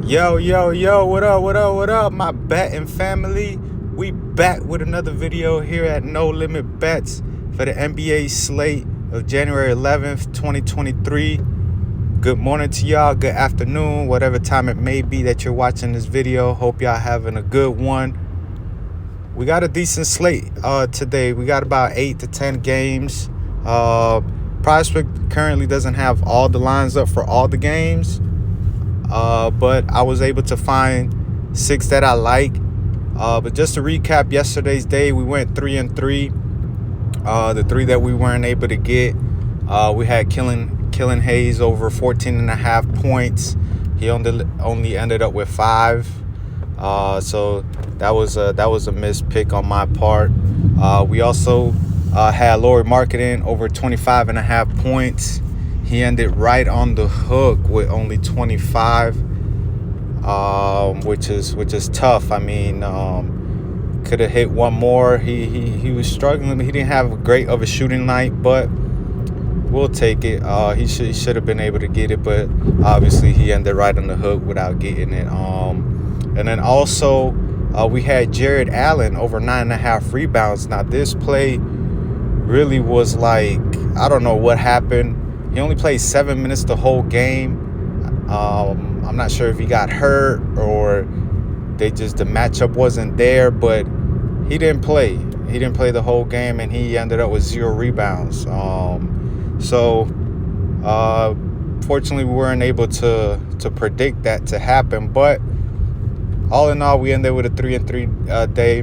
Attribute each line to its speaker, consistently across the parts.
Speaker 1: Yo, what up, my betting family? We back with another video here at No Limit Bets for the NBA slate of January 11th, 2023. Good morning to y'all, good afternoon, whatever time it may be that you're watching this video. Hope y'all having a good one. We got a decent slate today. We got about 8 to 10 games. PrizePicks currently doesn't have all the lines up for all the games. But I was able to find 6 that I like. But just to recap yesterday's day, we went 3-3. The 3 that we weren't able to get, we had Killing Hayes over 14.5 points. He only ended up with 5. So that was a missed pick on my part. We also had Lauri Markkanen over 25.5 points. He ended right on the hook with only 25, which is tough. I mean, could have hit one more. He was struggling. He didn't have great of a shooting night, but we'll take it. He should have been able to get it, but obviously he ended right on the hook without getting it. And then also we had Jared Allen over 9.5 rebounds. Now this play really was like, I don't know what happened. He only played 7 minutes the whole game. I'm not sure if he got hurt or the matchup wasn't there, but he didn't play. He didn't play the whole game, and he ended up with 0 rebounds. Fortunately, we weren't able to predict that to happen. But all in all, we ended with a 3-3 day,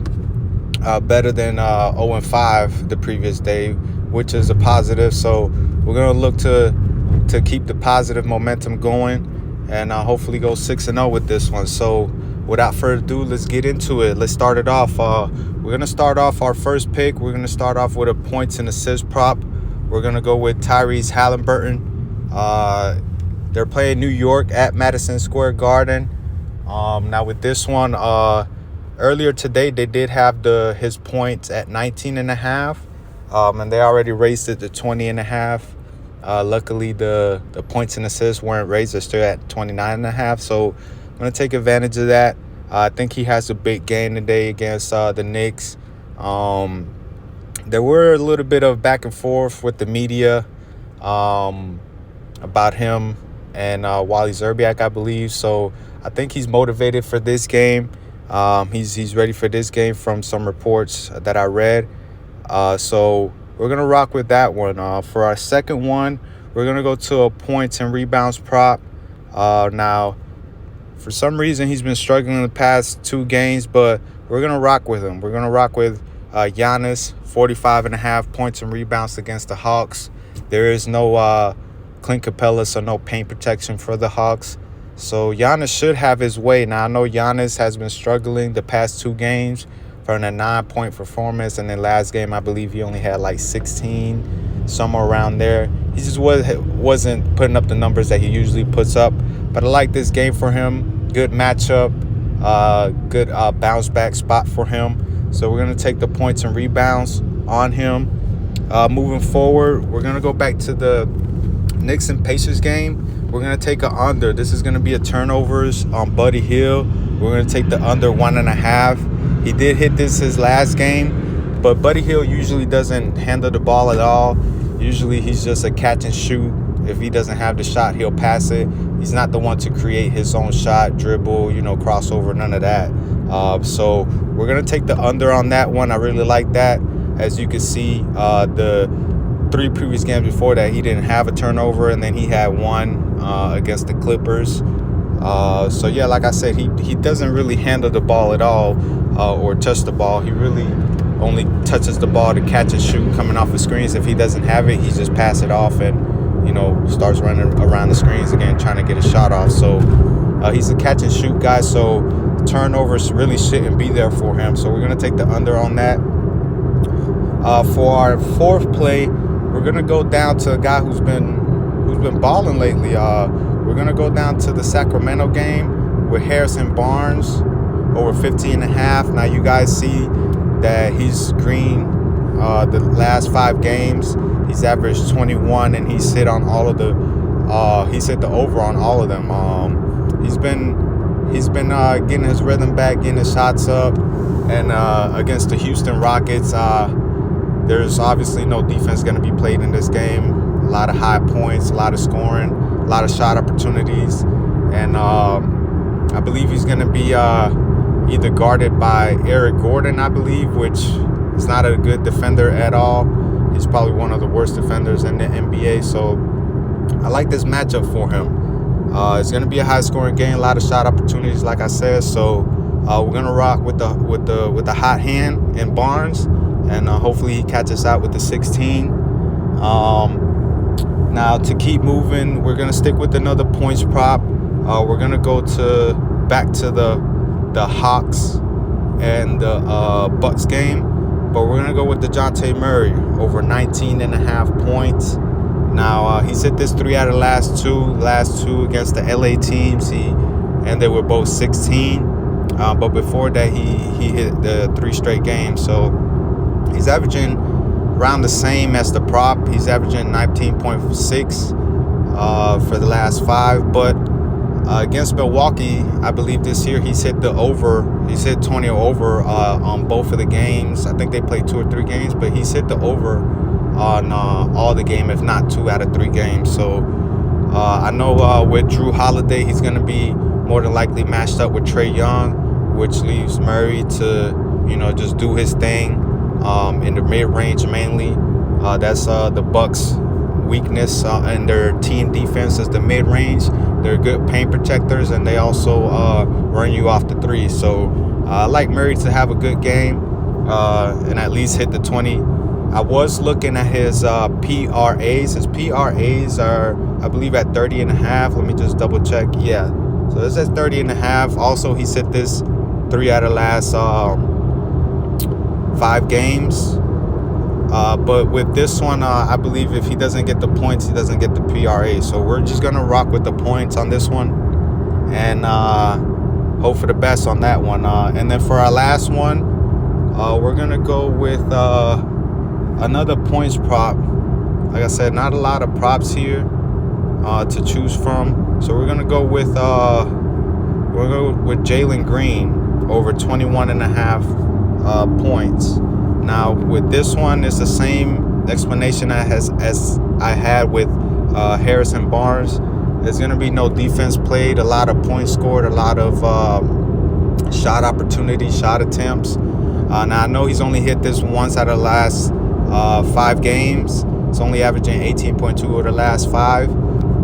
Speaker 1: better than 0-5 the previous day, which is a positive. So we're gonna look to keep the positive momentum going and hopefully go 6-0 with this one. So without further ado, let's get into it. Let's start it off. We're gonna start off our first pick. We're gonna start off with a points and assist prop. We're gonna go with Tyrese Haliburton. They're playing New York at Madison Square Garden. Now with this one, earlier today they did have his points at 19.5. And they already raised it to 20.5. Luckily, the points and assists weren't raised. They're still at 29.5. So I'm going to take advantage of that. I think he has a big game today against the Knicks. There were a little bit of back and forth with the media about him and Wally Zerbiak, I believe. So I think he's motivated for this game. He's ready for this game from some reports that I read. So we're going to rock with that one. For our second one, we're going to go to a points and rebounds prop. Now, for some reason, he's been struggling the past 2 games, but we're going to rock with him. We're going to rock with Giannis, 45.5 points and rebounds against the Hawks. There is no Clint Capella, so no paint protection for the Hawks. So Giannis should have his way. Now, I know Giannis has been struggling the past 2 games from a 9-point performance, and then last game I believe he only had like 16, somewhere around there. He just wasn't putting up the numbers that he usually puts up. But I like this game for him. Good matchup, good bounce back spot for him. So we're gonna take the points and rebounds on him. Moving forward, we're gonna go back to the Knicks and Pacers game. We're gonna take an under. This is gonna be a turnovers on Buddy Hield. We're gonna take the under 1.5. He did hit his last game, but Buddy Hield usually doesn't handle the ball at all. Usually he's just a catch and shoot. If he doesn't have the shot, he'll pass it. He's not the one to create his own shot, dribble, crossover, none of that. So we're going to take the under on that one. I really like that. As you can see, the 3 previous games before that, he didn't have a turnover, and then he had one against the Clippers. So yeah, like I said, he doesn't really handle the ball at all or touch the ball. He really only touches the ball to catch and shoot coming off the screens. If he doesn't have it, he just pass it off and starts running around the screens again, trying to get a shot off. So he's a catch and shoot guy, so turnovers really shouldn't be there for him. So we're gonna take the under on that. For our fourth play, we're gonna go down to a guy who's been balling lately. We're gonna go down to the Sacramento game with Harrison Barnes over 15.5. Now you guys see that he's green the last 5 games. He's averaged 21, and he's hit on all of the he's hit the over on all of them. He's been he's been getting his rhythm back, getting his shots up. And against the Houston Rockets, there's obviously no defense going to be played in this game. A lot of high points, a lot of scoring, a lot of shot opportunities. And I believe he's going to be either guarded by Eric Gordon, I believe, which is not a good defender at all. He's probably one of the worst defenders in the NBA. So I like this matchup for him. It's going to be a high-scoring game, a lot of shot opportunities, like I said. So we're going to rock with the hot hand in Barnes, and hopefully he catches out with the 16. Now to keep moving, we're going to stick with another points prop. We're going to go back to the Hawks and the Bucks game, but we're going to go with Dejounte Murray over 19.5 points. Now, he's hit this 3 out of the last two against the LA teams. And they were both 16. But before that, he hit the 3 straight games. So he's averaging around the same as the prop. He's averaging 19.6 for the last 5. But against Milwaukee, I believe this year he's hit the over. He's hit 20 or over on both of the games. I think they played 2 or 3 games, but he's hit the over on all the game, if not 2 out of 3 games. So I know with Jrue Holiday, he's going to be more than likely matched up with Trae Young, which leaves Murray to, just do his thing in the mid-range mainly. That's the Bucks' weakness in their team defense is the mid-range. They're good paint protectors, and they also run you off the 3. So I like Murray to have a good game and at least hit the 20. I was looking at his PRAs. His PRAs are, I believe, at 30.5. Let me just double check. Yeah. So this is 30.5. Also, he's hit this 3 out of the last 5 games. But with this one, I believe if he doesn't get the points, he doesn't get the PRA. So we're just going to rock with the points on this one and hope for the best on that one. And then for our last one, we're going to go with another points prop. Like I said, not a lot of props here to choose from. So we're gonna go with Jalen Green over 21.5 points. Now with this one, it's the same explanation as I had with Harrison Barnes. There's gonna be no defense played, a lot of points scored, a lot of shot opportunities, shot attempts. Now I know he's only hit this once out of the last 5 games. It's only averaging 18.2 over the last 5,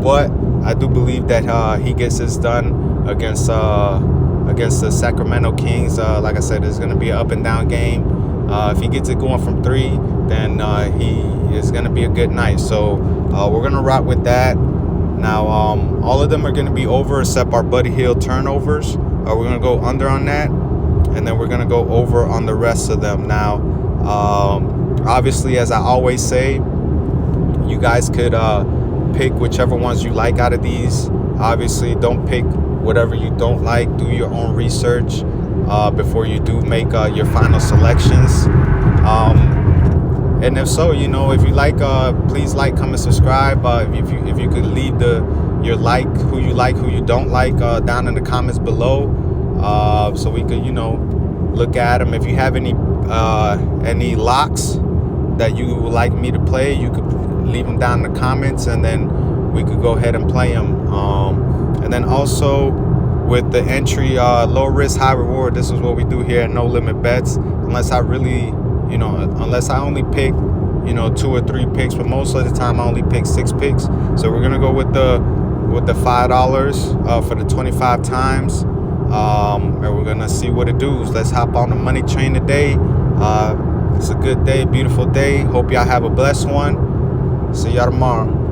Speaker 1: but I do believe that he gets this done against the Sacramento Kings. Like I said, it's going to be an up and down game. If he gets it going from 3, then he is going to be a good night. So we're going to rock with that. Now all of them are going to be over except our Buddy Hield turnovers. We're going to go under on that, and then we're going to go over on the rest of them. Now obviously, as I always say, you guys could pick whichever ones you like out of these. Obviously, don't pick whatever you don't like. Do your own research before you do make your final selections. And if so, if you like, please like, comment, subscribe. If you could leave who you like, who you don't like down in the comments below, so we could look at them. If you have any locks that you would like me to play, you could leave them down in the comments, and then we could go ahead and play them. And then also with the entry, low risk, high reward, this is what we do here at No Limit Bets. Unless I really, unless I only pick, 2 or 3 picks, but most of the time I only pick 6 picks. So we're gonna go with the $5 for the 25 times. And we're gonna see what it does. Let's hop on the money train today. It's a good day, beautiful day. Hope y'all have a blessed one. See y'all tomorrow.